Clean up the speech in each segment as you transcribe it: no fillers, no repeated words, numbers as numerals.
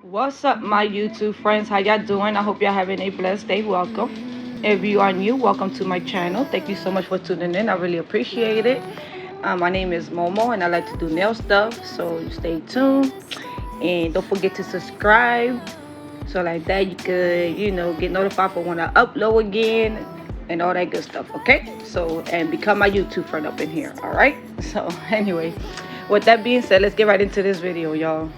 What's up, my YouTube friends? How y'all doing? I hope y'all having a blessed day. Welcome. If you are new, welcome to my channel. Thank you so much for tuning in. I really appreciate it. My name is Momo, and I like to do nail stuff. So stay tuned, and don't forget to subscribe. So like that, you could, get notified for when I upload again, and all that good stuff. Okay? So and become my YouTube friend up in here. All right? So anyway, with that being said, let's get right into this video, y'all.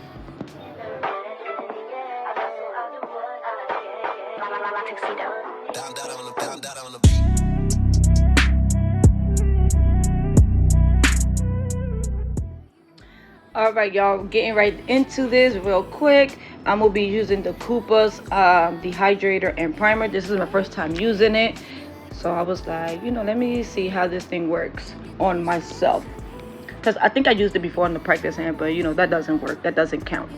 All right, y'all, getting right into this real quick. I'm gonna be using the Koopa's dehydrator and primer. This is my first time using it, so I was like, let me see how this thing works on myself, because I think I used it before in the practice hand, but that doesn't work, that doesn't count.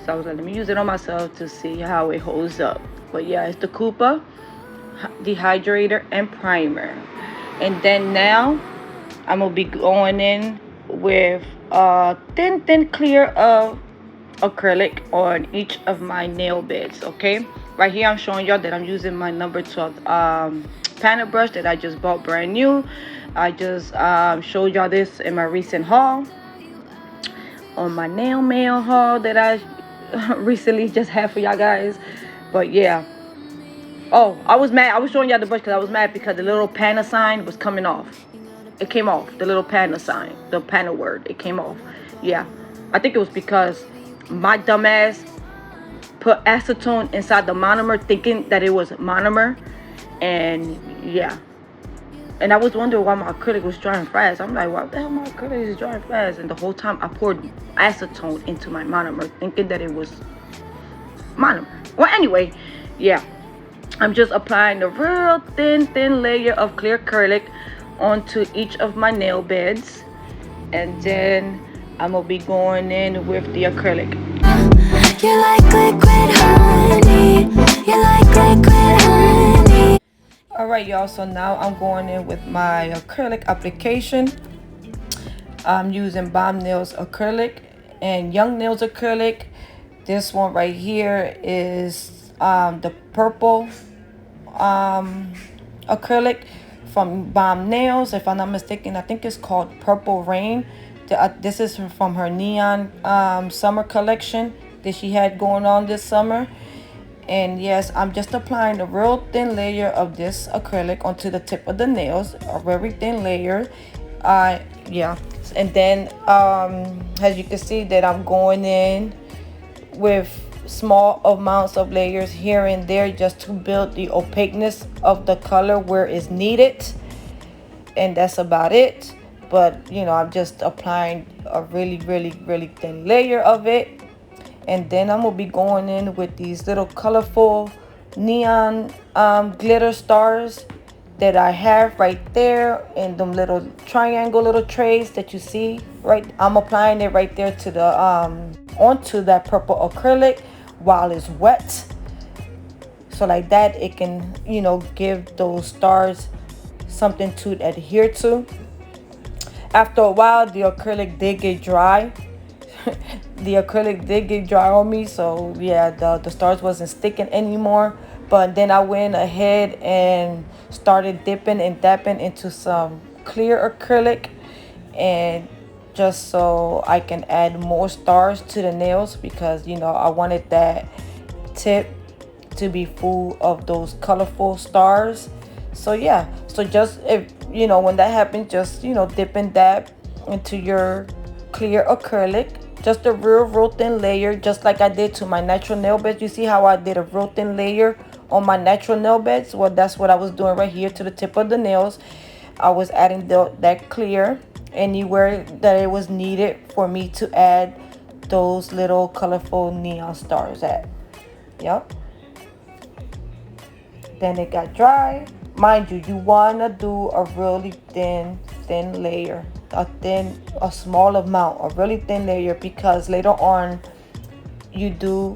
So I was like, let me use it on myself to see how it holds up. But yeah, it's the Koopa dehydrator and primer. And then now I'm gonna be going in with thin clear of acrylic on each of my nail beds. Okay, right here I'm showing y'all that I'm using my number 12 panel brush that I just bought brand new. I just showed y'all this in my recent haul, on my nail mail haul that I recently just had for y'all guys. But yeah, oh, I was mad. I was showing y'all the brush because I was mad because the little panel sign was coming off. It came off. The little panel sign, the panel word, it came off. Yeah, I think it was because my dumbass put acetone inside the monomer thinking that it was monomer. And yeah, and I was wondering why my acrylic was drying fast. I'm like, why the hell my acrylic is drying fast? And the whole time I poured acetone into my monomer thinking that it was monomer. Well, anyway, yeah, I'm just applying the real thin layer of clear acrylic onto each of my nail beds, and then I'm gonna be going in with the acrylic. You like liquid honey. You like liquid honey. All right, y'all, so now I'm going in with my acrylic application. I'm using BombNailz acrylic and Young Nails acrylic. This one right here is the purple acrylic from BombNailz. If I'm not mistaken, I think it's called Purple Rain. This is from her neon summer collection that she had going on this summer. And yes, I'm just applying a real thin layer of this acrylic onto the tip of the nails, a very thin layer. Yeah, and then as you can see that I'm going in with small amounts of layers here and there just to build the opaqueness of the color where it's needed, and that's about it. But I'm just applying a really thin layer of it. And then I'm gonna be going in with these little colorful neon glitter stars that I have right there in them little triangle little trays that you see right. I'm applying it right there to the onto that purple acrylic while it's wet, so like that it can give those stars something to adhere to. After a while, the acrylic did get dry. The acrylic did get dry on me, so yeah, the stars wasn't sticking anymore. But then I went ahead and started dipping and dapping into some clear acrylic, and just so I can add more stars to the nails, because I wanted that tip to be full of those colorful stars. So yeah, so just if when that happens, just dip and dab into your clear acrylic, just a real thin layer, just like I did to my natural nail beds. You see how I did a real thin layer on my natural nail beds? Well, that's what I was doing right here to the tip of the nails. I was adding that clear anywhere that it was needed for me to add those little colorful neon stars at. Yep. Then it got dry. Mind you, you want to do a really thin layer, a small amount, a really thin layer, because later on you're going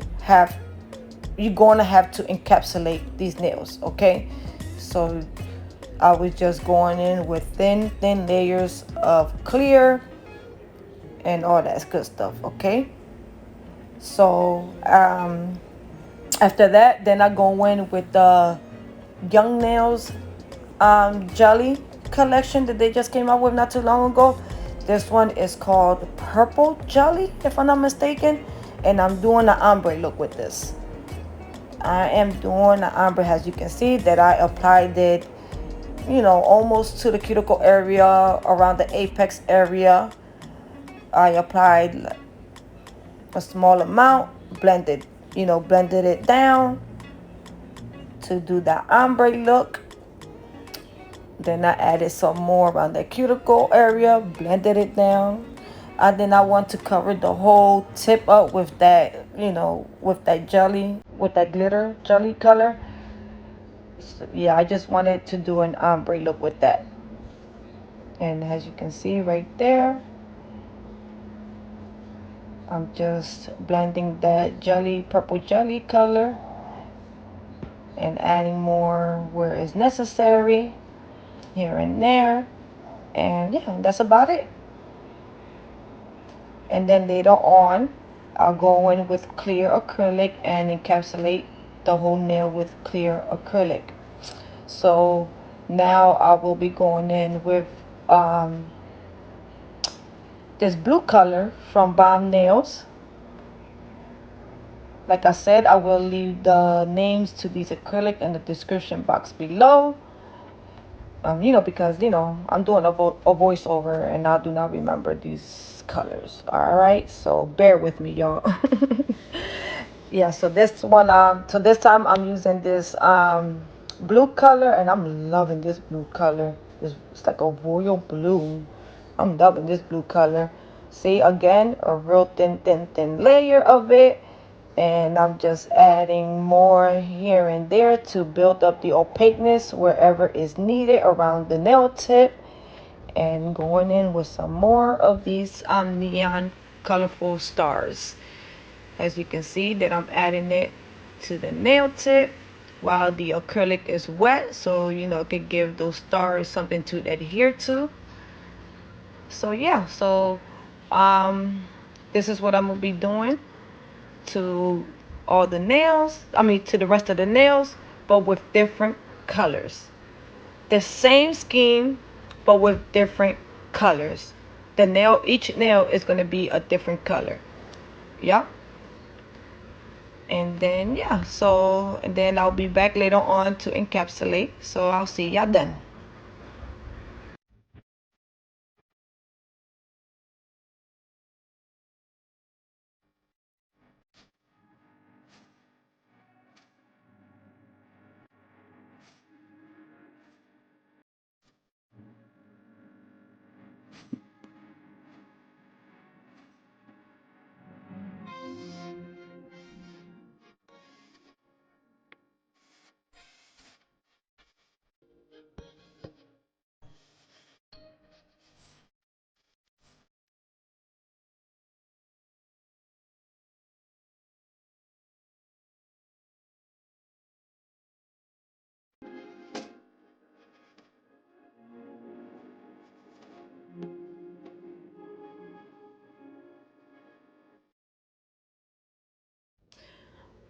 to have to encapsulate these nails. Okay, so I was just going in with thin layers of clear and all that good stuff. Okay, So after that, then I go in with the Young Nails jelly collection that they just came out with not too long ago. This one is called Purple Jelly, if I'm not mistaken. And I'm doing the ombre look with this. I am doing the ombre, as you can see, that I applied it, almost to the cuticle area, around the apex area. I applied a small amount, blended it down to do that ombre look. Then I added some more around the cuticle area, blended it down. And then I want to cover the whole tip up with that, with that jelly, with that glitter jelly color. So, yeah, I just wanted to do an ombre look with that. And as you can see right there, I'm just blending that jelly, purple jelly color, and adding more where it's necessary, here and there. And yeah, that's about it. And then later on, I'll go in with clear acrylic and encapsulate the whole nail with clear acrylic. So now I will be going in with this blue color from BombNailz. Like I said, I will leave the names to these acrylic in the description box below. Because I'm doing a voiceover and I do not remember these colors. All right, so bear with me, y'all. Yeah, so this time I'm using this blue color, and I'm loving this blue color. It's like a royal blue. I'm loving this blue color. See, again, a real thin layer of it. And I'm just adding more here and there to build up the opaqueness wherever is needed around the nail tip. And going in with some more of these neon colorful stars. As you can see that I'm adding it to the nail tip while the acrylic is wet, so it can give those stars something to adhere to. So yeah, so this is what I'm gonna be doing to all the nails, to the rest of the nails, but with different colors. The same scheme, but with different colors. Each nail is going to be a different color. Yeah. And then, yeah, so, and then I'll be back later on to encapsulate. So I'll see y'all then.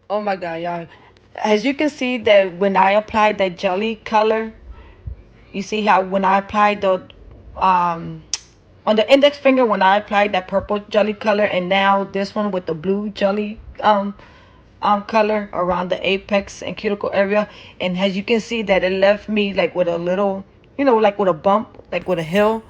Oh my God, y'all. As you can see that when I applied that jelly color, you see how when I applied the um on the index finger, when I applied that purple jelly color, and now this one with the blue jelly color around the apex and cuticle area, and as you can see that it left me like with a little, like with a bump, like with a hill.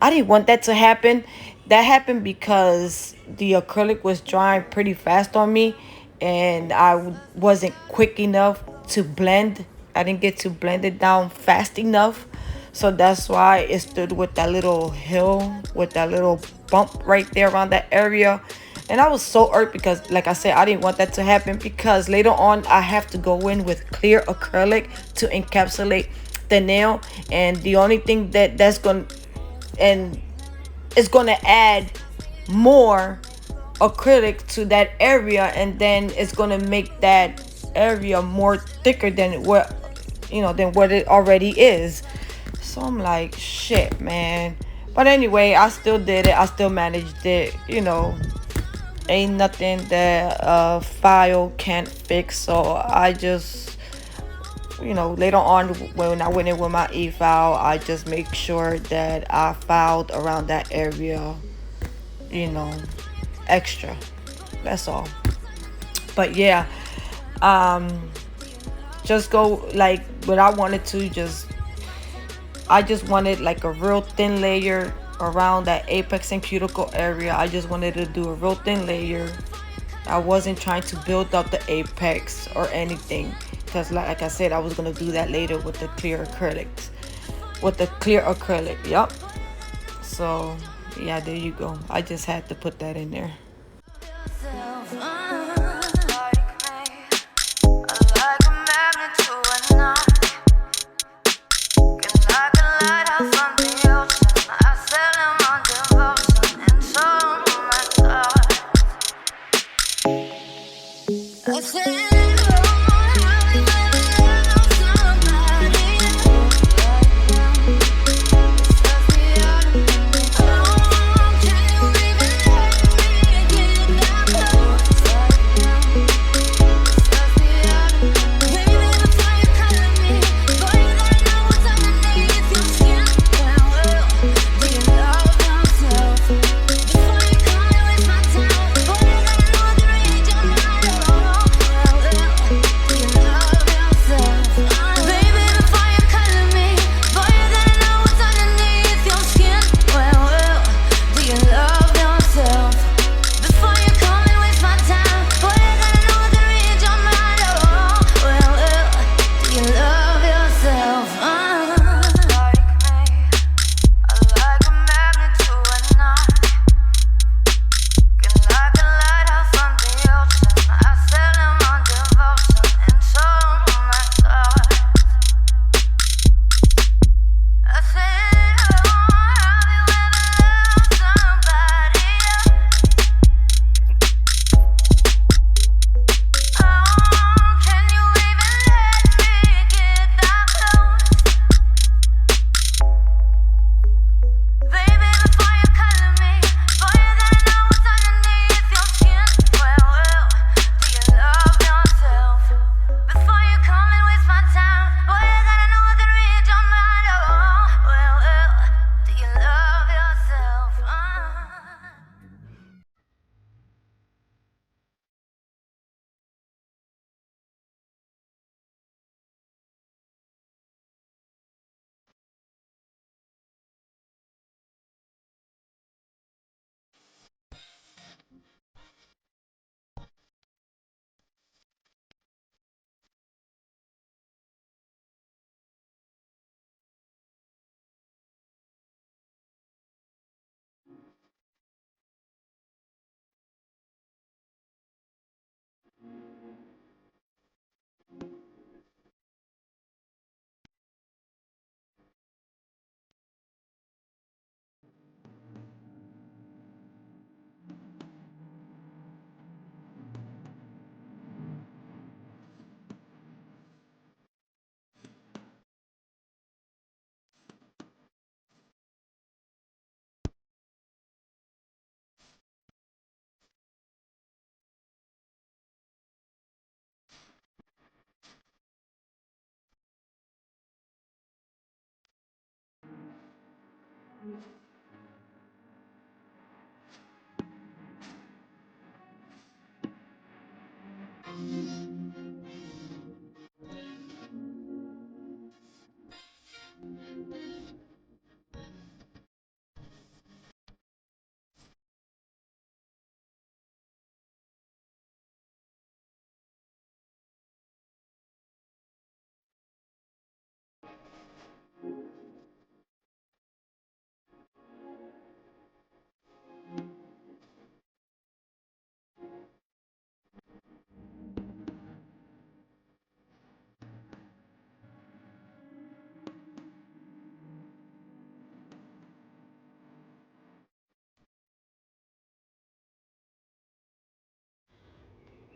I didn't want that to happen. That happened because the acrylic was drying pretty fast on me, and I wasn't quick enough to blend. I didn't get to blend it down fast enough. So that's why it stood with that little hill, with that little bump right there around that area. And I was so irked because, like I said, I didn't want that to happen, because later on I have to go in with clear acrylic to encapsulate the nail. And the only thing that's going to, and it's going to add more acrylic to that area, and then it's going to make that area more thicker than what it already is. So I'm like, shit, man. But anyway, I still did it. I still managed it, Ain't nothing that a file can't fix. So I just, later on when I went in with my e-file, I just make sure that I filed around that area, you know, extra. That's all. But yeah, um, just go like what I wanted to just. I just wanted like a real thin layer around that apex and cuticle area. I just wanted to do a real thin layer. I wasn't trying to build up the apex or anything because like I said, I was going to do that later with the clear acrylics. With the clear acrylic, yep. So yeah, there you go. I just had to put that in there.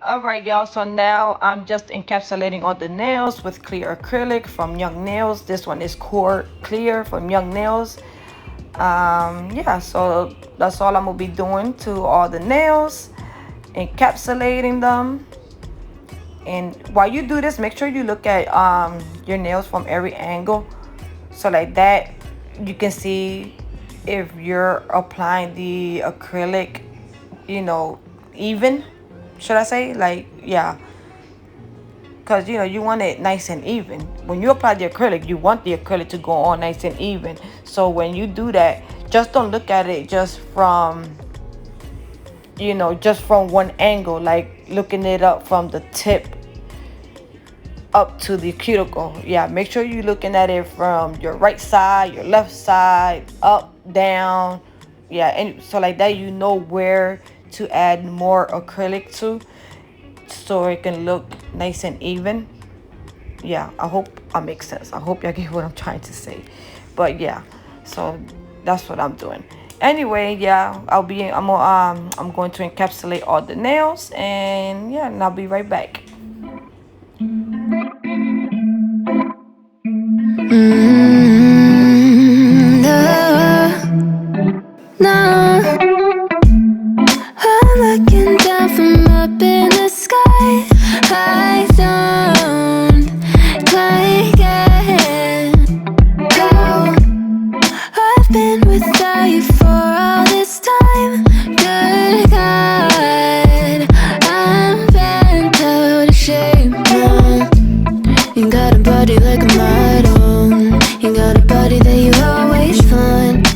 All right, y'all. So now I'm just encapsulating all the nails with clear acrylic from Young Nails. This one is Core Clear from Young Nails. Yeah, so that's all I'm gonna be doing to all the nails. encapsulating them. And while you do this, make sure you look at your nails from every angle, so like that you can see if you're applying the acrylic, you know, even, should I say, like, yeah, because you want it nice and even. When you apply the acrylic, you want the acrylic to go on nice and even. So when you do that, just don't look at it just from, just from one angle, like looking it up from the tip up to the cuticle. Yeah, make sure you're looking at it from your right side, your left side, up, down. Yeah, and so like that you know where to add more acrylic to, so it can look nice and even. Yeah, I hope I make sense. I hope y'all get what I'm trying to say. But yeah, so that's what I'm doing. Anyway, yeah, I'm going to encapsulate all the nails, and yeah, and I'll be right back. No, no. I'm looking down from up in the sky. I don't quite get how I've been without you for all this time. Good God, I'm bent out of shape now. You got a body like a model. You got a body that you always find.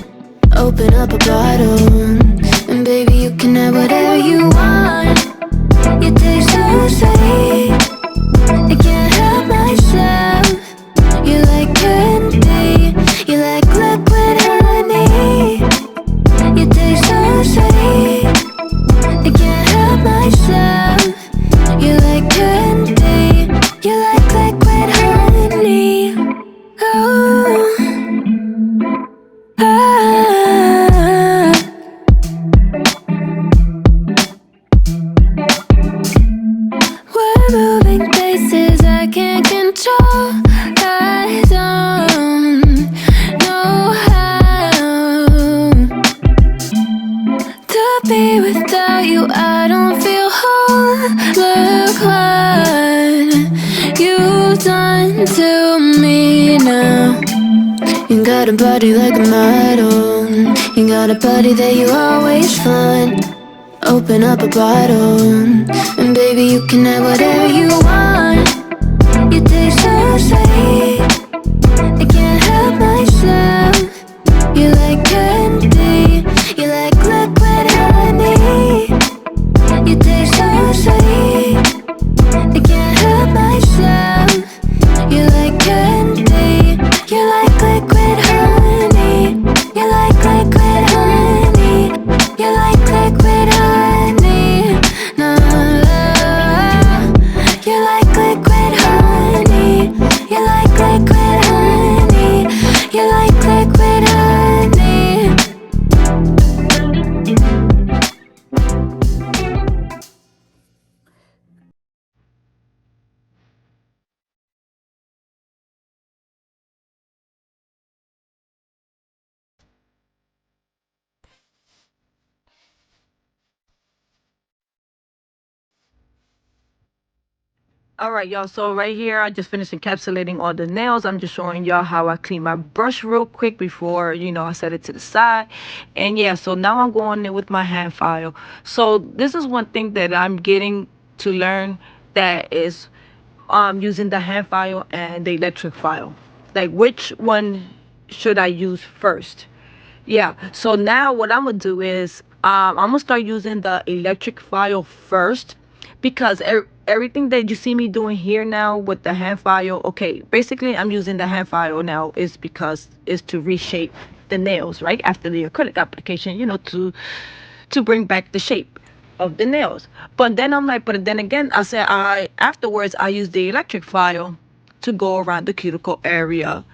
Open up a bottle, and baby you can have whatever you want. You taste so sweet, I can't help myself. You like candy, you like liquid honey. You taste so sweet, I can't help myself. You like candy, you like liquid honey. Oh, ah. We're moving places I can't control. I don't know how to be without you. I don't feel whole. Look what you've done to me now. You got a body like a model. You got a body that you always find. Open up a bottle, and baby you can have whatever you want. You taste so sweet, I can't help myself. You like candy, you like liquid honey. You taste so sweet, I can't help myself. You like candy, you like liquid honey. You like liquid honey. You like liquid honey. No, you like liquid honey. You like liquid honey. You like liquid honey. All right, y'all. So right here, I just finished encapsulating all the nails. I'm just showing y'all how I clean my brush real quick before, I set it to the side. And yeah, so now I'm going in with my hand file. So this is one thing that I'm getting to learn, that is using the hand file and the electric file. Like, which one should I use first? Yeah. So now what I'm gonna do is I'm gonna start using the electric file first, because everything that you see me doing here now with the hand file, okay, basically I'm using the hand file now is because it's to reshape the nails right after the acrylic application, to bring back the shape of the nails. But then I'm like, but then again, I said I afterwards I use the electric file to go around the cuticle area,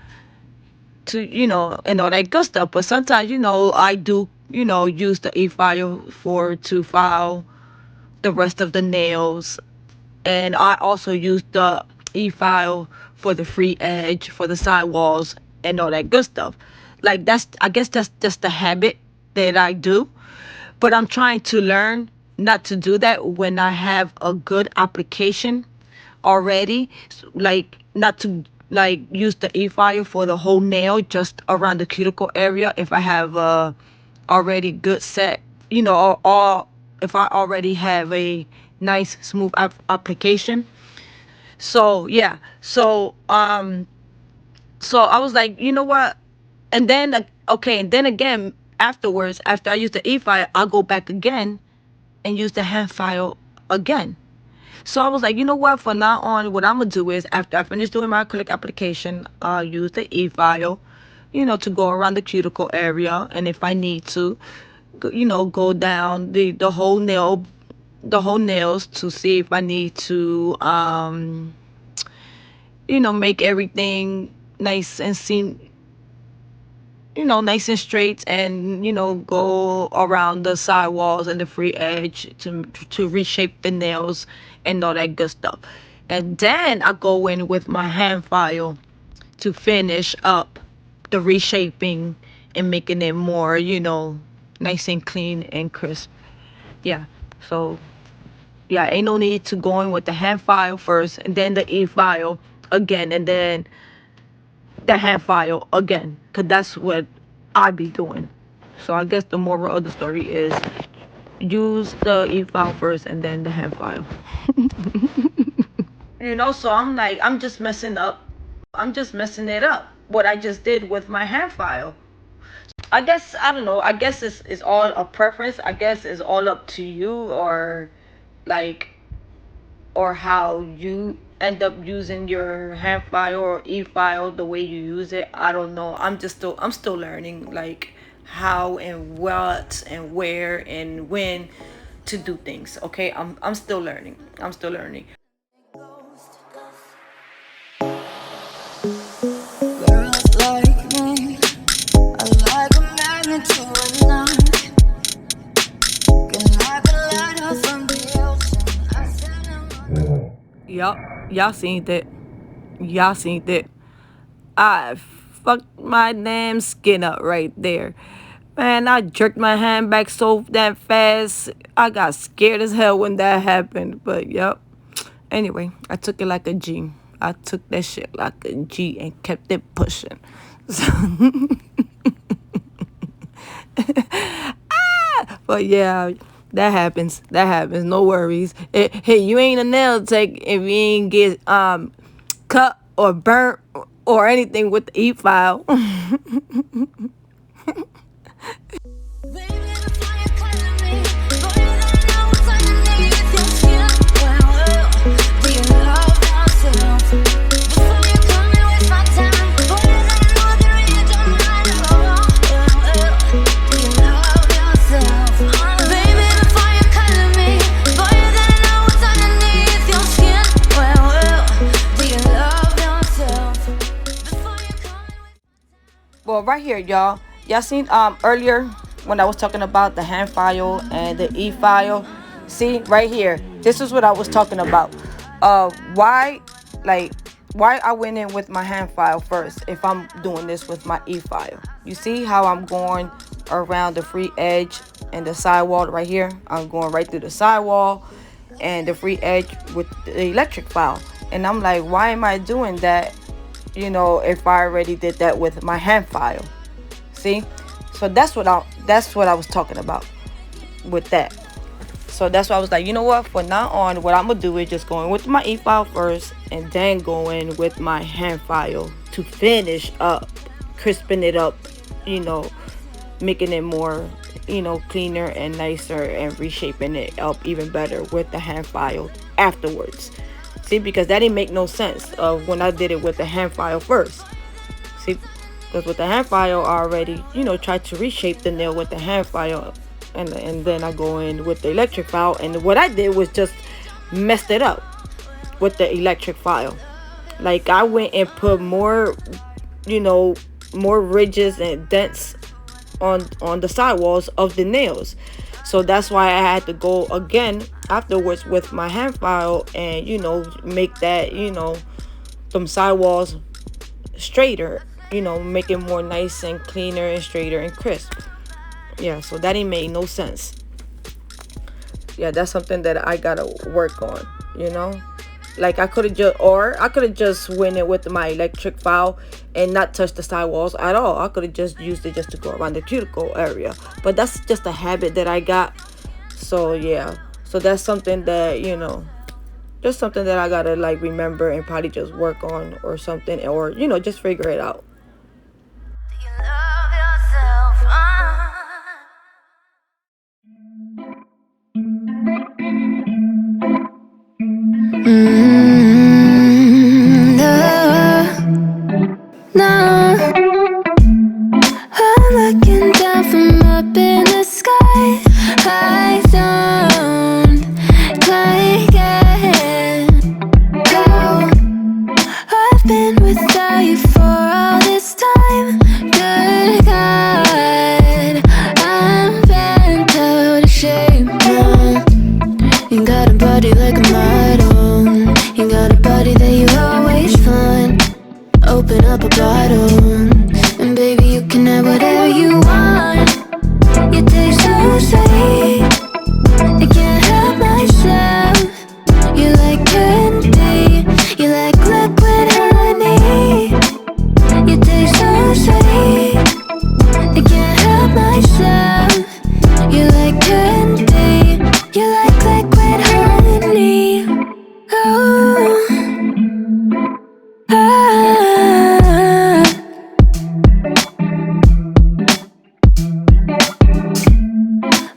to and all that good stuff. But sometimes I do use the e-file for to file the rest of the nails, and I also use the e-file for the free edge, for the sidewalls, and all that good stuff. I guess that's just the habit that I do, but I'm trying to learn not to do that when I have a good application already. Like, not to like use the e-file for the whole nail, just around the cuticle area. If I have a already good set, or if I already have a nice smooth application. So yeah, so I was like, you know what? And then okay, and then again afterwards, after I use the e-file, I'll go back again and use the hand file again. So I was like, you know what? For now on, what I'm gonna do is, after I finish doing my acrylic application, I'll use the e-file, to go around the cuticle area, and if I need to, go down the whole nails to see if I need to, make everything nice and seem, nice and straight, and go around the side walls and the free edge to reshape the nails and all that good stuff. And then I go in with my hand file to finish up the reshaping and making it more, nice and clean and crisp. Yeah. So yeah, ain't no need to go in with the hand file first and then the e file again, and then the hand file again, because that's what I be doing. So I guess the moral of the story is, use the e-file first and then the hand file. So I'm like, I'm just messing up. I'm just messing it up. What I just did with my hand file. I guess, I don't know. I guess it's all a preference. I guess it's all up to you, or like, or how you end up using your hand file or e-file, the way you use it. I don't know. I'm still learning, like, how and what and where and when to do things. Okay, I'm still learning. I'm still learning. Girls like me, I like a magnet to a knife. Can I collide her from the ocean? I said Yup, y'all seen that. Y'all seen that. I fucked my damn skin up right there. Man, I jerked my hand back so damn fast. I got scared as hell when that happened. But yep. Anyway, I took it like a G. I took that shit like a G and kept it pushing. So but yeah, that happens. That happens. No worries. Hey, you ain't a nail tech if you ain't get cut or burnt or anything with the e-file. Well, right here, y'all seen earlier when I was talking about the hand file and the e-file. See right here, this is what I was talking about. Why, why I went in with my hand file first if I'm doing this with my e-file. You see how I'm going around the free edge and the sidewall right here. I'm going right through the sidewall and the free edge with the electric file. And I'm like, why am I doing that? If I already did that with my hand file. See? So that's what I was talking about with that. So that's why I was like, you know what? For now on, what I'm gonna do is just going with my e-file first and then going with my hand file to finish up, crisping it up, making it more, cleaner and nicer, and reshaping it up even better with the hand file afterwards. See, because that didn't make no sense when I did it with the hand file first. See, because with the hand file, I already, tried to reshape the nail with the hand file. And then I go in with the electric file. And what I did was just messed it up with the electric file. Like, I went and put more, more ridges and dents on the sidewalls of the nails. So that's why I had to go again afterwards with my hand file and, make that, them sidewalls straighter, make it more nice and cleaner and straighter and crisp. Yeah, so that ain't made no sense. Yeah, that's something that I gotta work on, you know. Like I could have just went in with my electric file and not touch the sidewalls at all. I could have just used it just to go around the cuticle area. But that's just a habit that I got. So yeah. So that's something that, just something that I gotta like remember and probably just work on or something, or just figure it out. You love yourself, no, no. I'm looking down from up in the sky. I don't quite get how I've been without you for all this time. Good God, I'm bent out of shape now. You got a body like a model. You got a body that you always find. Open up a bottle, and baby you can have whatever you want. You taste so sweet, I can't help myself. You like candy, you like liquid honey. You taste so sweet, I can't help myself. You like candy, you like liquid honey. Oh, ah.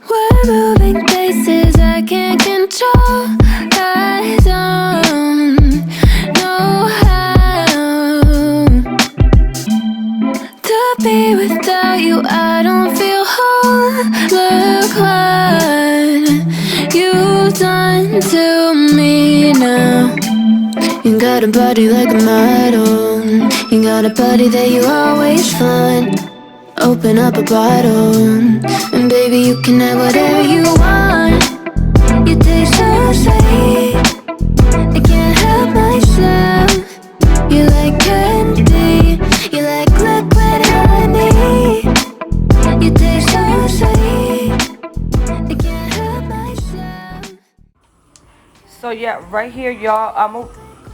We're moving places I can't control. I don't know how to be without you. I don't feel whole. Look what you've done to me now. You got a body like a model. You got a body that you always find. Open up a bottle, and baby you can have whatever you want. You taste so sweet, I can't help myself. You like candy, you like liquid honey. You taste so sweet, I can't help myself. So yeah, right here, y'all.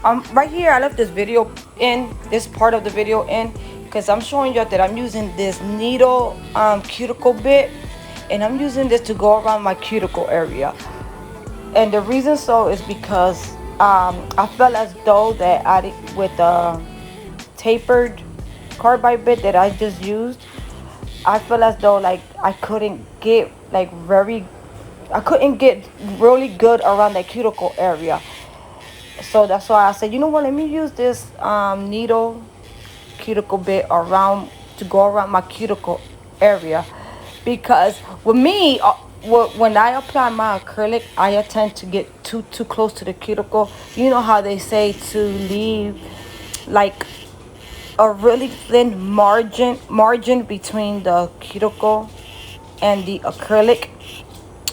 I'm right here. I left this video in this part of the video in because I'm showing y'all that I'm using this needle cuticle bit, and I'm using this to go around my cuticle area. And the reason so is because I felt as though that with the tapered carbide bit that I just used, I feel as though like I couldn't get really good around that cuticle area. So that's why I said, you know what, let me use this needle cuticle bit around to go around my cuticle area. Because with me, when I apply my acrylic, I tend to get too close to the cuticle. You know how they say to leave like a really thin margin between the cuticle and the acrylic,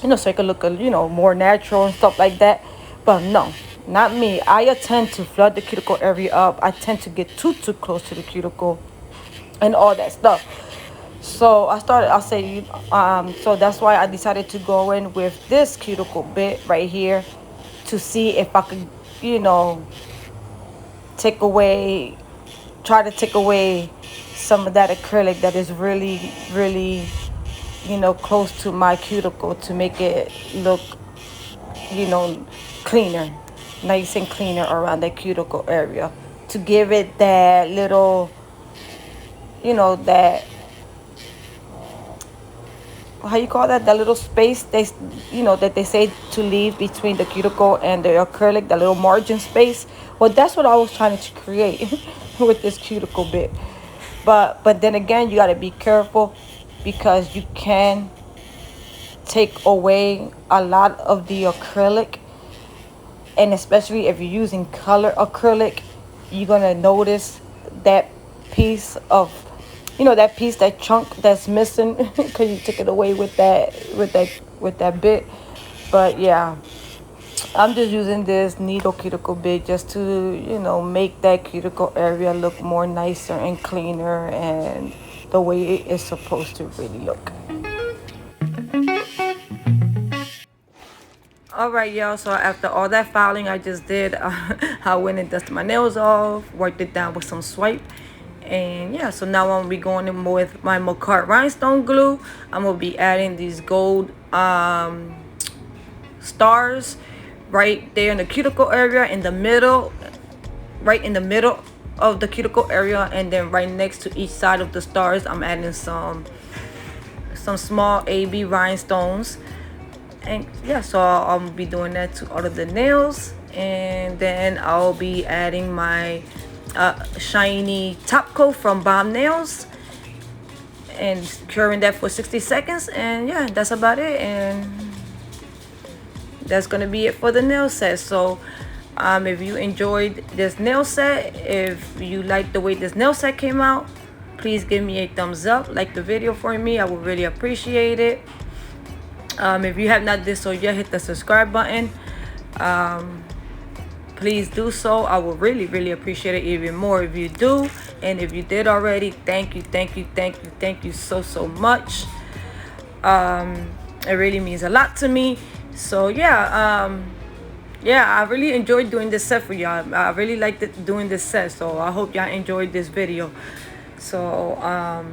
so it could look more natural and stuff like that. But no, not me. I tend to flood the cuticle area up. I tend to get too close to the cuticle and all that stuff. So so that's why I decided to go in with this cuticle bit right here to see if I could, try to take away some of that acrylic that is really, really, close to my cuticle, to make it look, cleaner, nice and cleaner around the cuticle area, to give it that little, that, how you call that little space that they say to leave between the cuticle and the acrylic, the little margin space. Well, that's what I was trying to create with this cuticle bit. But then again, you got to be careful, because you can take away a lot of the acrylic, and especially if you're using color acrylic, you're gonna notice that piece of, that chunk that's missing because you took it away with that bit. But yeah, I'm just using this needle cuticle bit just to, make that cuticle area look more nicer and cleaner, and the way it is supposed to really look. All right, y'all. So after all that filing I just did, I went and dusted my nails off, worked it down with some swipe. And yeah, so now I'm gonna be going in with my Mocart rhinestone glue. I'm gonna be adding these gold stars right there in the cuticle area, in the middle, right in the middle of the cuticle area, and then right next to each side of the stars I'm adding some small AB rhinestones. And yeah, so I'll be doing that to all of the nails, and then I'll be adding my shiny top coat from BombNailz and curing that for 60 seconds. And yeah, that's about it, and that's gonna be it for the nail set. So if you enjoyed this nail set, if you like the way this nail set came out, please give me a thumbs up, like the video for me. I would really appreciate it. If you have not did so yet, hit the subscribe button. Please do so. I will really appreciate it even more if you do. And if you did already, thank you so much. It really means a lot to me. So yeah, I really enjoyed doing this set for y'all. I really liked doing this set, so I hope y'all enjoyed this video. So I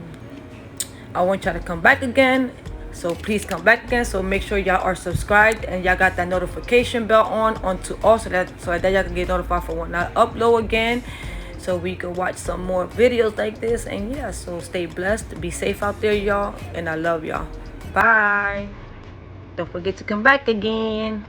want y'all to come back again. So please come back again. So make sure y'all are subscribed and y'all got that notification bell on to all, so that y'all can get notified for when I upload again, so we can watch some more videos like this. And yeah, so stay blessed, be safe out there, y'all, and I love y'all. Bye. Don't forget to come back again.